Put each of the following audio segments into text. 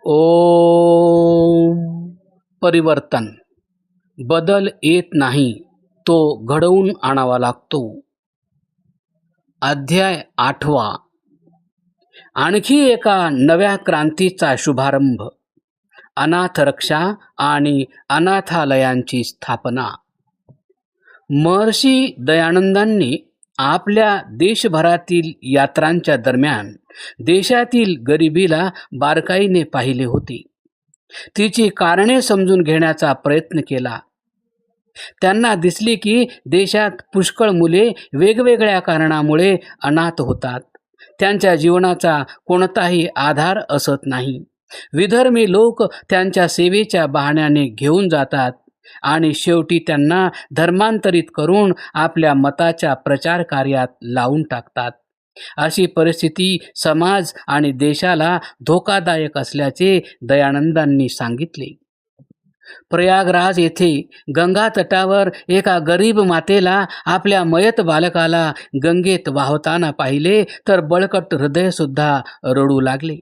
ओम परिवर्तन. बदल येत नाही, तो घडवून आणावा लागतो. अध्याय 8. आणखी एका नव्या क्रांतीचा शुभारंभ. अनाथ रक्षा आणि अनाथालयांची स्थापना. महर्षी दयानंदांनी आपल्या देशभरातील यात्रांच्या दरम्यान देशातील गरिबीला बारकाईने पाहिले होते. तिची कारणे समजून घेण्याचा प्रयत्न केला. त्यांना दिसले की देशात पुष्कळ मुले वेगवेगळ्या कारणामुळे अनाथ होतात. त्यांच्या जीवनाचा कोणताही आधार असत नाही. विधर्मी लोक त्यांच्या सेवेच्या बहाण्याने घेऊन जातात आणि शेवटी त्यांना धर्मांतरित करून आपल्या मताच्या प्रचार कार्यात लावून टाकतात. अशी परिस्थिती समाज आणि देशाला धोकादायक असल्याचे दयानंदांनी सांगितले. प्रयागराज येथे गंगा तटावर एका गरीब मातेला आपल्या मयत बालकाला गंगेत वाहताना पाहिले तर बळकट हृदयसुद्धा रडू लागले.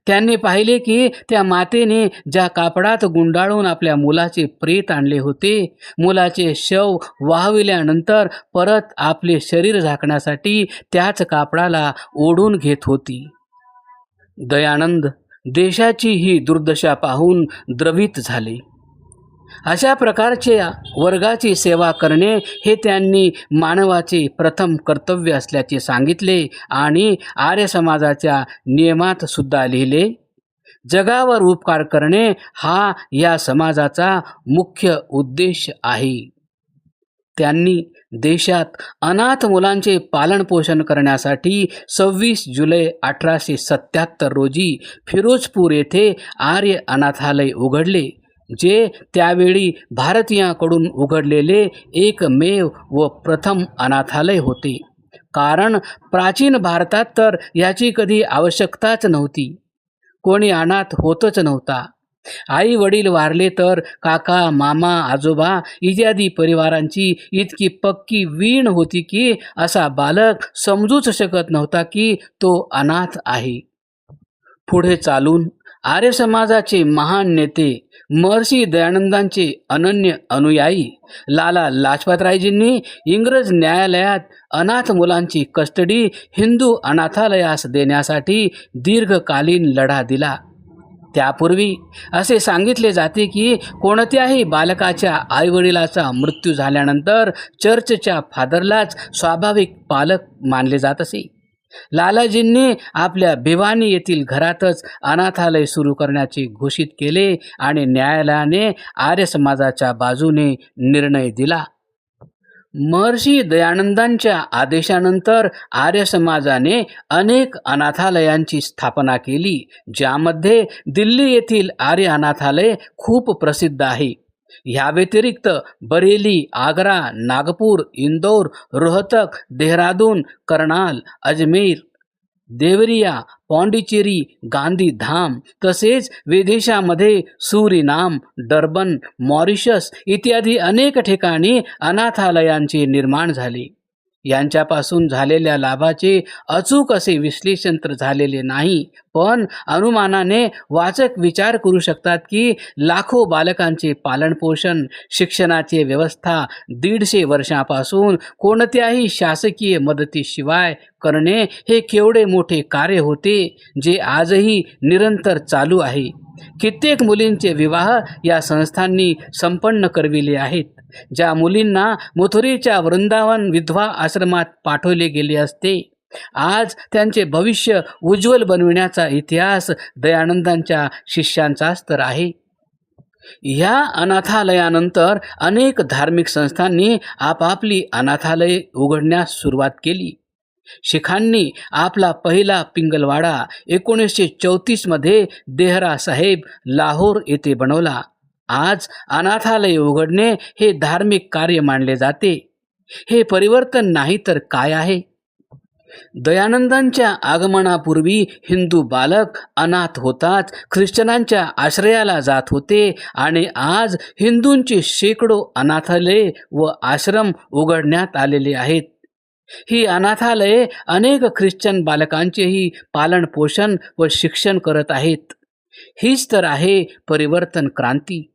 त्यांनी पाहिले की त्या मातेने ज्या कापडात गुंडाळून आपल्या मुलाचे प्रेत आणले होते, मुलाचे शव वाहविल्यानंतर परत आपले शरीर झाकण्यासाठी त्याच कापडाला ओढून घेत होती. दयानंद देशाची ही दुर्दशा पाहून द्रवित झाले. अशा प्रकारच्या वर्गाची सेवा करणे हे त्यांनी मानवाचे प्रथम कर्तव्य असल्याचे सांगितले आणि आर्य समाजाच्या नियमात सुद्धा लिहिले. जगावर उपकार करणे हा या समाजाचा मुख्य उद्देश आहे. त्यांनी देशात अनाथ मुलांचे पालनपोषण करण्यासाठी 26 जुलै 1877 रोजी फिरोजपूर येथे आर्य अनाथालय उघडले, जे त्यावेळी भारतीयांकडून उघडलेले एकमेव व प्रथम अनाथालय होते. कारण प्राचीन भारतात तर याची कधी आवश्यकताच नव्हती. कोणी अनाथ होतच नव्हता. आई वडील वारले तर काका मामा आजोबा इत्यादी परिवारांची इतकी पक्की वीण होती की असा बालक समजूच शकत नव्हता की तो अनाथ आहे. पुढे चालून आर्य समाजाचे महान नेते महर्षी दयानंदांचे अनन्य अनुयायी लाला लाजपतरायजींनी इंग्रज न्यायालयात अनाथ मुलांची कस्टडी हिंदू अनाथालयास देण्यासाठी दीर्घकालीन लढा दिला. त्यापूर्वी असे सांगितले जाते की कोणत्याही बालकाच्या आईवडिलाचा मृत्यू झाल्यानंतर चर्चच्या फादरलाच स्वाभाविक पालक मानले जात असे. लालाजींनी आपल्या भिवानी येथील घरातच अनाथालय सुरू करण्याचे घोषित केले आणि न्यायालयाने आर्य समाजाच्या बाजूने निर्णय दिला. महर्षी दयानंदांच्या आदेशानंतर आर्य समाजाने अनेक अनाथालयांची स्थापना केली, ज्यामध्ये दिल्ली येथील आर्य अनाथालय खूप प्रसिद्ध आहे. ह्या व्यतिरिक्त बरेली, आग्रा, नागपूर, इंदौर, रोहतक, देहरादून, करनाल, अजमेर, देवरिया, पॉंडिचेरी, गांधीधाम तसेच विदेशामध्ये सुरिनाम, डर्बन, मॉरिशस इत्यादी अनेक ठिकाणी अनाथालयांचे निर्माण झाले. यांच्यापासून झालेल्या लाभाचे अचूक असे विश्लेषण तर झालेले नाही, पण अनुमानाने वाचक विचार करू शकतात की लाखो बालकांचे पालनपोषण, शिक्षणाची व्यवस्था 150 वर्षांपासून कोणत्याही शासकीय मदतीशिवाय करणे हे केवढे मोठे कार्य होते, जे आजही निरंतर चालू आहे. कित्येक मुलींचे विवाह या संस्थांनी संपन्न करविले आहेत. ज्या मुलींना मथुरेच्या वृंदावन विधवा आश्रमात पाठवले गेले असते, आज त्यांचे भविष्य उज्ज्वल बनविण्याचा इतिहास दयानंदांच्या शिष्यांचाच तर आहे. ह्या अनाथालयानंतर अनेक धार्मिक संस्थांनी आपापली अनाथालये उघडण्यास सुरुवात केली. शिखांनी आपला पहिला पिंगलवाडा 1934 मध्ये देहरा साहेब, लाहोर येथे बनवला. आज अनाथालय उघडणे हे धार्मिक कार्य मानले जाते. हे परिवर्तन नाही तर काय आहे? दयानंदांच्या आगमनापूर्वी हिंदू बालक अनाथ होतात, ख्रिश्चनांच्या आश्रयाला जात होते आणि आज हिंदूंची शेकडो अनाथालये व आश्रम उघडण्यात आलेले आहेत. ही अनाथालये अनेक ख्रिश्चन बालकांचेही पालन पोषण व शिक्षण करत आहेत. हीच तर आहे परिवर्तन क्रांती.